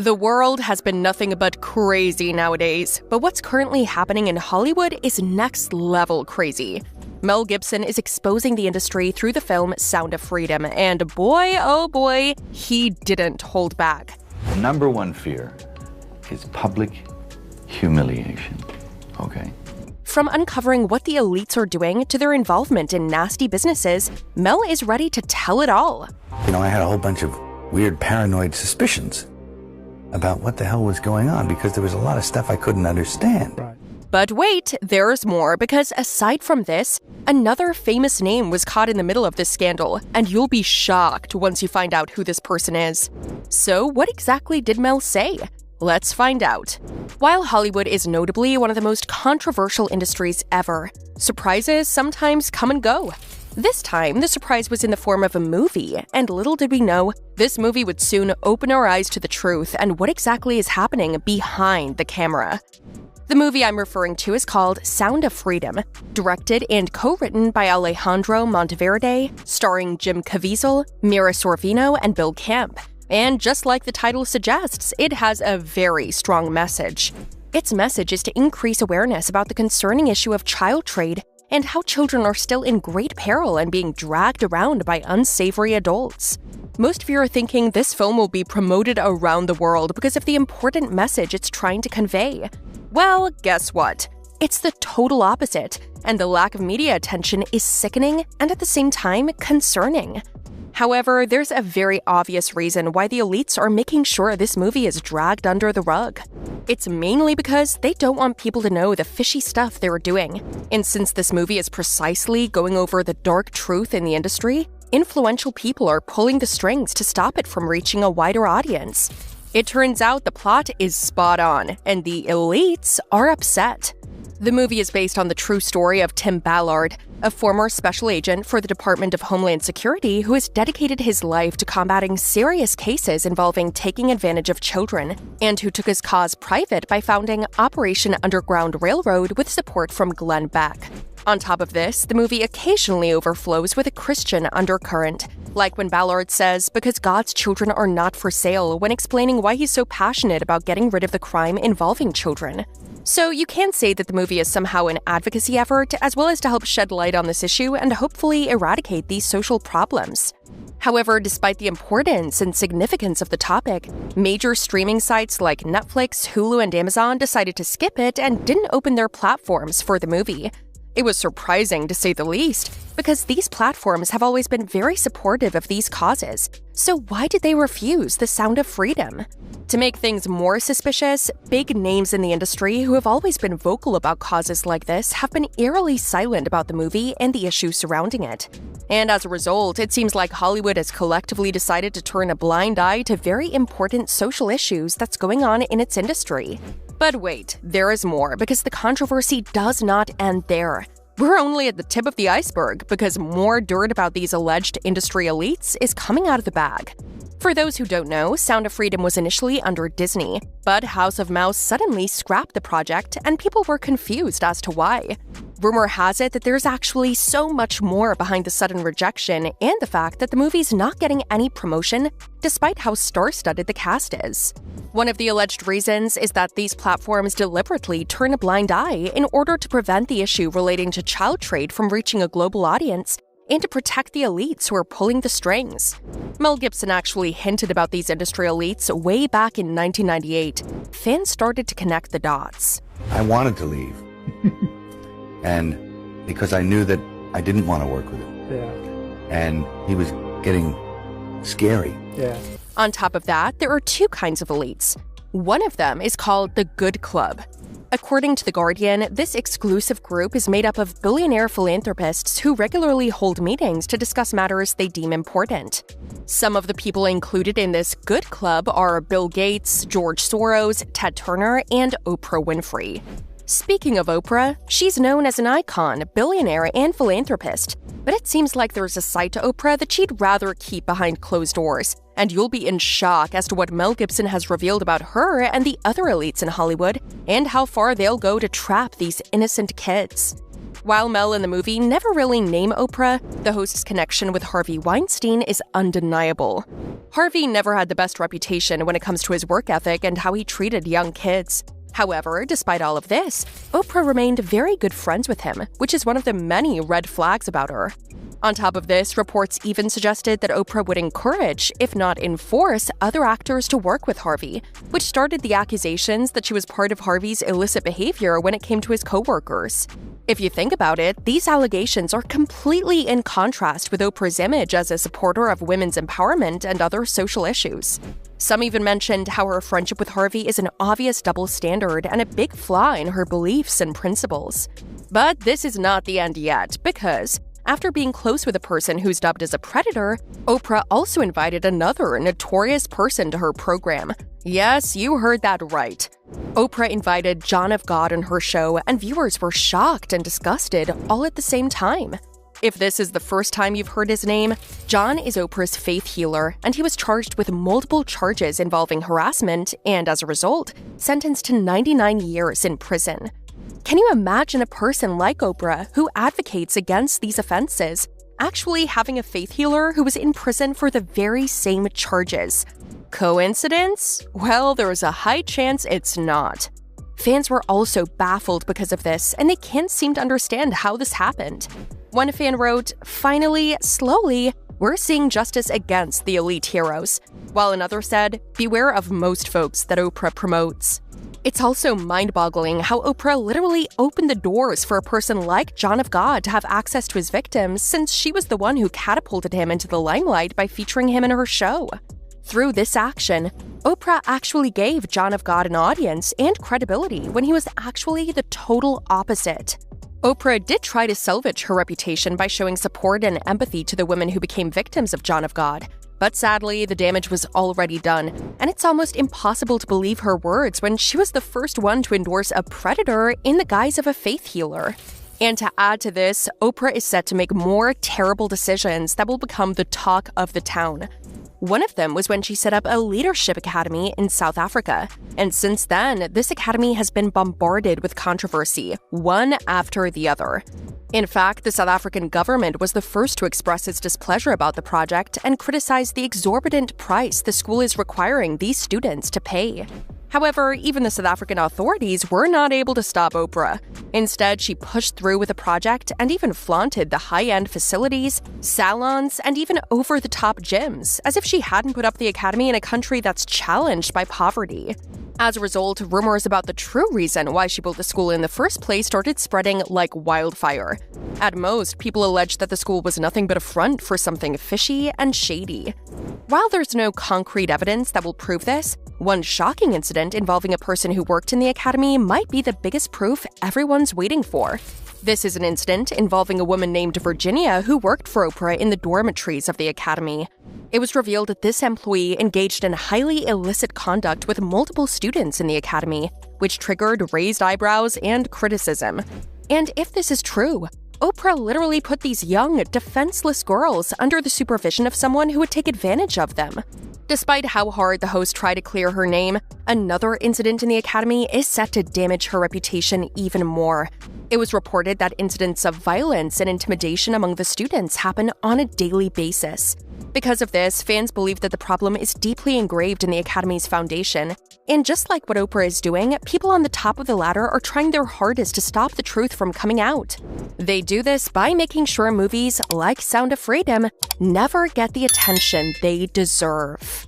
The world has been nothing but crazy nowadays, but what's currently happening in Hollywood is next-level crazy. Mel Gibson is exposing the industry through the film Sound of Freedom, and boy, oh boy, he didn't hold back. Number one fear is public humiliation, okay? From uncovering what the elites are doing to their involvement in nasty businesses, Mel is ready to tell it all. I had a whole bunch of weird paranoid suspicions about what the hell was going on because there was a lot of stuff I couldn't understand. But wait, there's more, because aside from this, another famous name was caught in the middle of this scandal, and you'll be shocked once you find out who this person is. So what exactly did Mel say? Let's find out. While Hollywood is notably one of the most controversial industries ever, surprises sometimes come and go. This time, the surprise was in the form of a movie, and little did we know, this movie would soon open our eyes to the truth and what exactly is happening behind the camera. The movie I'm referring to is called Sound of Freedom, directed and co-written by Alejandro Monteverde, starring Jim Caviezel, Mira Sorvino, and Bill Camp. And just like the title suggests, it has a very strong message. Its message is to increase awareness about the concerning issue of child trade and how children are still in great peril and being dragged around by unsavory adults. Most of you are thinking this film will be promoted around the world because of the important message it's trying to convey. Well, guess what? It's the total opposite, and the lack of media attention is sickening and at the same time concerning. However, there's a very obvious reason why the elites are making sure this movie is dragged under the rug. It's mainly because they don't want people to know the fishy stuff they're doing. And since this movie is precisely going over the dark truth in the industry, influential people are pulling the strings to stop it from reaching a wider audience. It turns out the plot is spot on, and the elites are upset. The movie is based on the true story of Tim Ballard, a former special agent for the Department of Homeland Security who has dedicated his life to combating serious cases involving taking advantage of children, and who took his cause private by founding Operation Underground Railroad with support from Glenn Beck. On top of this, the movie occasionally overflows with a Christian undercurrent, like when Ballard says, because God's children are not for sale, when explaining why he's so passionate about getting rid of the crime involving children. So you can say that the movie is somehow an advocacy effort, as well as to help shed light on this issue and hopefully eradicate these social problems. However, despite the importance and significance of the topic, major streaming sites like Netflix, Hulu, and Amazon decided to skip it and didn't open their platforms for the movie. It was surprising, to say the least, because these platforms have always been very supportive of these causes. So why did they refuse the Sound of Freedom? To make things more suspicious, big names in the industry who have always been vocal about causes like this have been eerily silent about the movie and the issues surrounding it. And as a result, it seems like Hollywood has collectively decided to turn a blind eye to very important social issues that's going on in its industry. But wait, there is more, because the controversy does not end there. We're only at the tip of the iceberg, because more dirt about these alleged industry elites is coming out of the bag. For those who don't know, Sound of Freedom was initially under Disney, but House of Mouse suddenly scrapped the project, and people were confused as to why. Rumor has it that there's actually so much more behind the sudden rejection and the fact that the movie's not getting any promotion, despite how star-studded the cast is. One of the alleged reasons is that these platforms deliberately turn a blind eye in order to prevent the issue relating to child trade from reaching a global audience and to protect the elites who are pulling the strings. Mel Gibson actually hinted about these industry elites way back in 1998. Fans started to connect the dots. I wanted to leave. And because I knew that I didn't want to work with him. Yeah. And he was getting scary. Yeah. On top of that, there are two kinds of elites. One of them is called the Good Club. According to The Guardian, this exclusive group is made up of billionaire philanthropists who regularly hold meetings to discuss matters they deem important. Some of the people included in this Good Club are Bill Gates, George Soros, Ted Turner, and Oprah Winfrey. Speaking of Oprah, she's known as an icon, billionaire, and philanthropist, but it seems like there's a side to Oprah that she'd rather keep behind closed doors, and you'll be in shock as to what Mel Gibson has revealed about her and the other elites in Hollywood, and how far they'll go to trap these innocent kids. While Mel and the movie never really name Oprah, the host's connection with Harvey Weinstein is undeniable. Harvey never had the best reputation when it comes to his work ethic and how he treated young kids. However, despite all of this, Oprah remained very good friends with him, which is one of the many red flags about her. On top of this, reports even suggested that Oprah would encourage, if not enforce, other actors to work with Harvey, which started the accusations that she was part of Harvey's illicit behavior when it came to his co-workers. If you think about it, these allegations are completely in contrast with Oprah's image as a supporter of women's empowerment and other social issues. Some even mentioned how her friendship with Harvey is an obvious double standard and a big flaw in her beliefs and principles. But this is not the end yet, because after being close with a person who's dubbed as a predator, Oprah also invited another notorious person to her program. Yes, you heard that right. Oprah invited John of God on her show, and viewers were shocked and disgusted all at the same time. If this is the first time you've heard his name, John is Oprah's faith healer, and he was charged with multiple charges involving harassment and, as a result, sentenced to 99 years in prison. Can you imagine a person like Oprah, who advocates against these offenses, actually having a faith healer who was in prison for the very same charges? Coincidence? Well, there is a high chance it's not. Fans were also baffled because of this, and they can't seem to understand how this happened. One fan wrote, "Finally, slowly, we're seeing justice against the elite heroes," while another said, "Beware of most folks that Oprah promotes." It's also mind-boggling how Oprah literally opened the doors for a person like John of God to have access to his victims, since she was the one who catapulted him into the limelight by featuring him in her show. Through this action, Oprah actually gave John of God an audience and credibility when he was actually the total opposite. Oprah did try to salvage her reputation by showing support and empathy to the women who became victims of John of God. But sadly, the damage was already done, and it's almost impossible to believe her words when she was the first one to endorse a predator in the guise of a faith healer. And to add to this, Oprah is set to make more terrible decisions that will become the talk of the town. One of them was when she set up a leadership academy in South Africa. And since then, this academy has been bombarded with controversy, one after the other. In fact, the South African government was the first to express its displeasure about the project and criticize the exorbitant price the school is requiring these students to pay. However, even the South African authorities were not able to stop Oprah. Instead, she pushed through with the project and even flaunted the high-end facilities, salons, and even over-the-top gyms, as if she hadn't put up the academy in a country that's challenged by poverty. As a result, rumors about the true reason why she built the school in the first place started spreading like wildfire. At most, people alleged that the school was nothing but a front for something fishy and shady. While there's no concrete evidence that will prove this, one shocking incident involving a person who worked in the academy might be the biggest proof everyone's waiting for. This is an incident involving a woman named Virginia who worked for Oprah in the dormitories of the academy. It was revealed that this employee engaged in highly illicit conduct with multiple students in the academy, which triggered raised eyebrows and criticism. And if this is true, Oprah literally put these young, defenseless girls under the supervision of someone who would take advantage of them. Despite how hard the host tried to clear her name, another incident in the academy is set to damage her reputation even more. It was reported that incidents of violence and intimidation among the students happen on a daily basis. Because of this, fans believe that the problem is deeply engraved in the academy's foundation. And just like what Oprah is doing, people on the top of the ladder are trying their hardest to stop the truth from coming out. They do this by making sure movies like Sound of Freedom never get the attention they deserve.